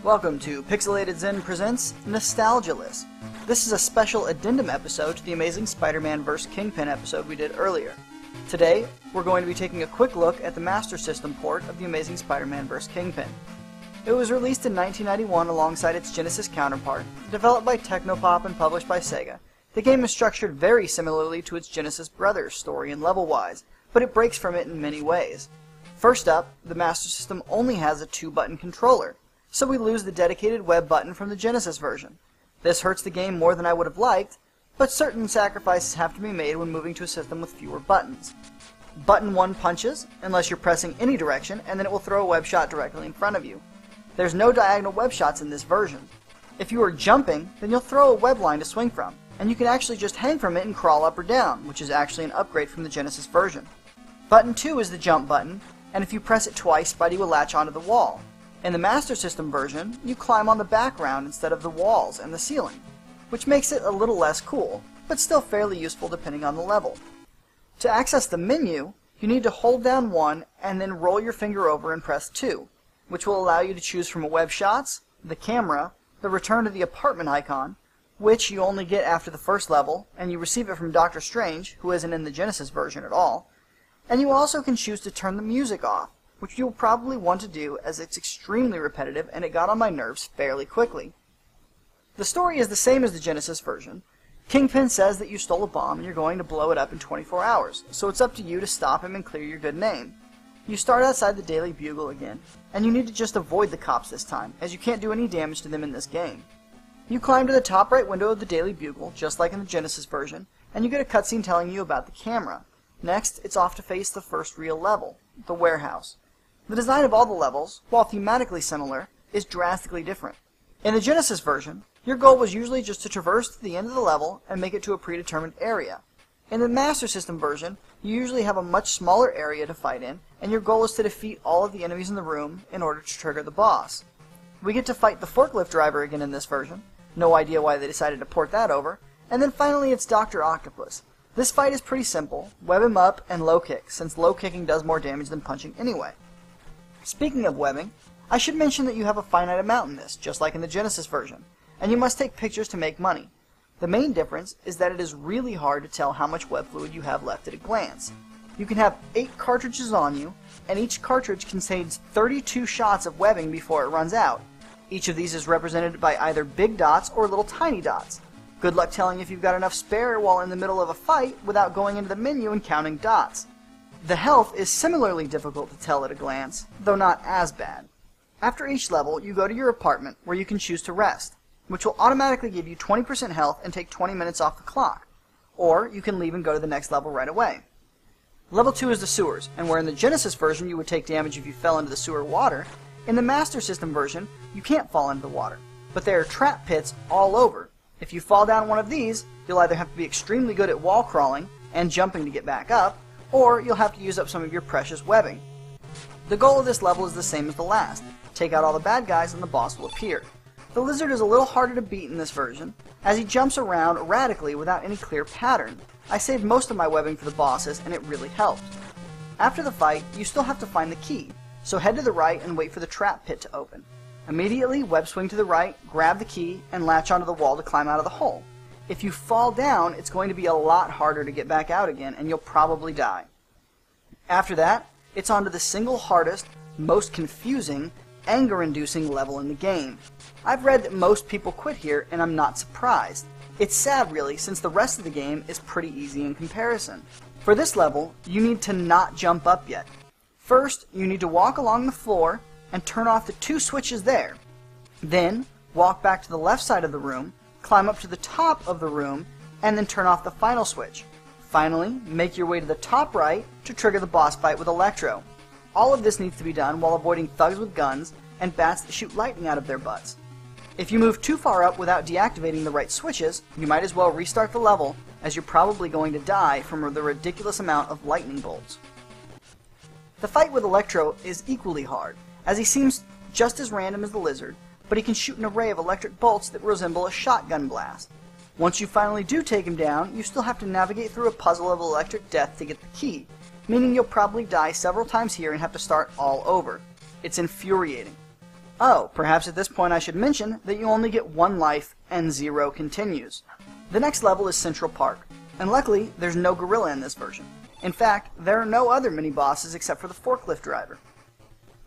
Welcome to Pixelated Zen presents Nostalgialess. This is a special addendum episode to the Amazing Spider-Man vs. Kingpin episode we did earlier. Today, we're going to be taking a quick look at the Master System port of the Amazing Spider-Man vs. Kingpin. It was released in 1991 alongside its Genesis counterpart, developed by Technopop and published by Sega. The game is structured very similarly to its Genesis brother story and level-wise, but it breaks from it in many ways. First up, the Master System only has a 2-button controller, so we lose the dedicated web button from the Genesis version. This hurts the game more than I would have liked, but certain sacrifices have to be made when moving to a system with fewer buttons. Button 1 punches, unless you're pressing any direction, and then it will throw a web shot directly in front of you. There's no diagonal web shots in this version. If you are jumping, then you'll throw a web line to swing from, and you can actually just hang from it and crawl up or down, which is actually an upgrade from the Genesis version. Button 2 is the jump button, and if you press it twice, Spidey will latch onto the wall. In the Master System version, you climb on the background instead of the walls and the ceiling, which makes it a little less cool, but still fairly useful depending on the level. To access the menu, you need to hold down 1 and then roll your finger over and press 2, which will allow you to choose from a web shots, the camera, the return to the apartment icon, which you only get after the first level, and you receive it from Doctor Strange, who isn't in the Genesis version at all, and you also can choose to turn the music off, which you'll probably want to do as it's extremely repetitive and it got on my nerves fairly quickly. The story is the same as the Genesis version. Kingpin says that you stole a bomb and you're going to blow it up in 24 hours, so it's up to you to stop him and clear your good name. You start outside the Daily Bugle again, and you need to just avoid the cops this time, as you can't do any damage to them in this game. You climb to the top right window of the Daily Bugle, just like in the Genesis version, and you get a cutscene telling you about the camera. Next, it's off to face the first real level, the warehouse. The design of all the levels, while thematically similar, is drastically different. In the Genesis version, your goal was usually just to traverse to the end of the level and make it to a predetermined area. In the Master System version, you usually have a much smaller area to fight in, and your goal is to defeat all of the enemies in the room in order to trigger the boss. We get to fight the forklift driver again in this version, no idea why they decided to port that over, and then finally it's Dr. Octopus. This fight is pretty simple, web him up and low kick, since low kicking does more damage than punching anyway. Speaking of webbing, I should mention that you have a finite amount in this, just like in the Genesis version, and you must take pictures to make money. The main difference is that it is really hard to tell how much web fluid you have left at a glance. You can have 8 cartridges on you, and each cartridge contains 32 shots of webbing before it runs out. Each of these is represented by either big dots or little tiny dots. Good luck telling if you've got enough spare while in the middle of a fight without going into the menu and counting dots. The health is similarly difficult to tell at a glance, though not as bad. After each level, you go to your apartment, where you can choose to rest, which will automatically give you 20% health and take 20 minutes off the clock. Or you can leave and go to the next level right away. Level 2 is the sewers, and where in the Genesis version you would take damage if you fell into the sewer water, in the Master System version you can't fall into the water, but there are trap pits all over. If you fall down one of these, you'll either have to be extremely good at wall crawling and jumping to get back up, or you'll have to use up some of your precious webbing. The goal of this level is the same as the last. Take out all the bad guys and the boss will appear. The lizard is a little harder to beat in this version, as he jumps around erratically without any clear pattern. I saved most of my webbing for the bosses and it really helped. After the fight, you still have to find the key, so head to the right and wait for the trap pit to open. Immediately web swing to the right, grab the key, and latch onto the wall to climb out of the hole. If you fall down, it's going to be a lot harder to get back out again, and you'll probably die. After that, it's on to the single hardest, most confusing, anger-inducing level in the game. I've read that most people quit here, and I'm not surprised. It's sad, really, since the rest of the game is pretty easy in comparison. For this level, you need to not jump up yet. First, you need to walk along the floor and turn off the 2 switches there. Then, walk back to the left side of the room, climb up to the top of the room, and then turn off the final switch. Finally, make your way to the top right to trigger the boss fight with Electro. All of this needs to be done while avoiding thugs with guns and bats that shoot lightning out of their butts. If you move too far up without deactivating the right switches, you might as well restart the level, as you're probably going to die from the ridiculous amount of lightning bolts. The fight with Electro is equally hard, as he seems just as random as the lizard, but he can shoot an array of electric bolts that resemble a shotgun blast. Once you finally do take him down, you still have to navigate through a puzzle of electric death to get the key, meaning you'll probably die several times here and have to start all over. It's infuriating. Oh, perhaps at this point I should mention that you only get 1 life and 0 continues. The next level is Central Park, and luckily there's no gorilla in this version. In fact, there are no other mini-bosses except for the forklift driver.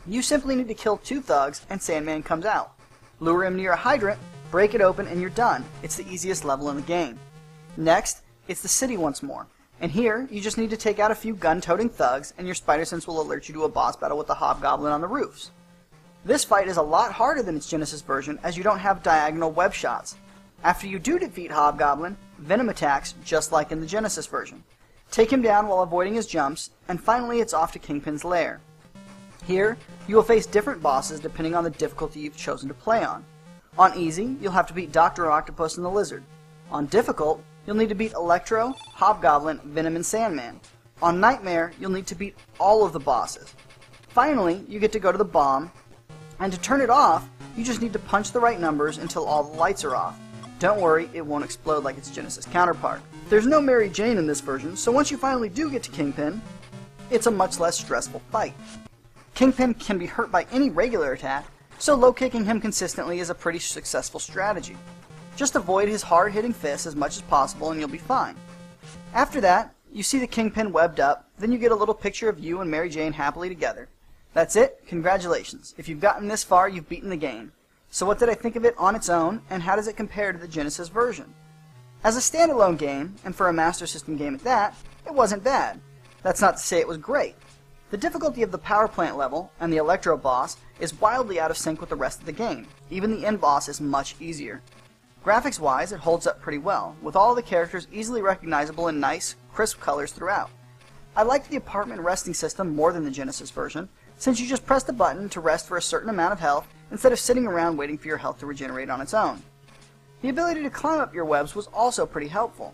You simply need to kill 2 thugs and Sandman comes out. Lure him near a hydrant, break it open, and you're done. It's the easiest level in the game. Next, it's the city once more, and here you just need to take out a few gun-toting thugs and your spider sense will alert you to a boss battle with the hobgoblin on the roofs. This fight is a lot harder than its Genesis version as you don't have diagonal web shots. After you do defeat Hobgoblin, Venom attacks just like in the Genesis version. Take him down while avoiding his jumps, and finally it's off to Kingpin's lair. Here, you will face different bosses depending on the difficulty you've chosen to play on. On Easy, you'll have to beat Dr. Octopus and the Lizard. On Difficult, you'll need to beat Electro, Hobgoblin, Venom, and Sandman. On Nightmare, you'll need to beat all of the bosses. Finally, you get to go to the bomb, and to turn it off, you just need to punch the right numbers until all the lights are off. Don't worry, it won't explode like its Genesis counterpart. There's no Mary Jane in this version, so once you finally do get to Kingpin, it's a much less stressful fight. Kingpin can be hurt by any regular attack, so low-kicking him consistently is a pretty successful strategy. Just avoid his hard-hitting fists as much as possible and you'll be fine. After that, you see the Kingpin webbed up, then you get a little picture of you and Mary Jane happily together. That's it, congratulations. If you've gotten this far, you've beaten the game. So what did I think of it on its own, and how does it compare to the Genesis version? As a standalone game, and for a Master System game at that, it wasn't bad. That's not to say it was great. The difficulty of the power plant level, and the Electro boss, is wildly out of sync with the rest of the game. Even the end boss is much easier. Graphics-wise, it holds up pretty well, with all the characters easily recognizable in nice, crisp colors throughout. I liked the apartment resting system more than the Genesis version, since you just press the button to rest for a certain amount of health instead of sitting around waiting for your health to regenerate on its own. The ability to climb up your webs was also pretty helpful.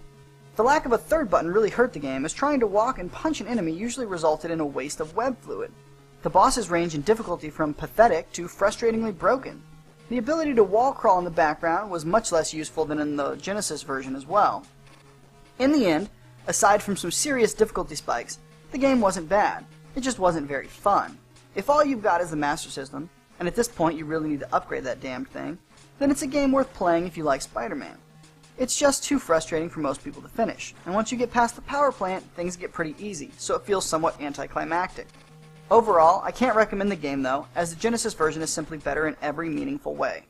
The lack of a third button really hurt the game, as trying to walk and punch an enemy usually resulted in a waste of web fluid. The bosses range in difficulty from pathetic to frustratingly broken. The ability to wall crawl in the background was much less useful than in the Genesis version as well. In the end, aside from some serious difficulty spikes, the game wasn't bad. It just wasn't very fun. If all you've got is the Master System, and at this point you really need to upgrade that damned thing, then it's a game worth playing if you like Spider-Man. It's just too frustrating for most people to finish, and once you get past the power plant, things get pretty easy, so it feels somewhat anticlimactic. Overall, I can't recommend the game though, as the Genesis version is simply better in every meaningful way.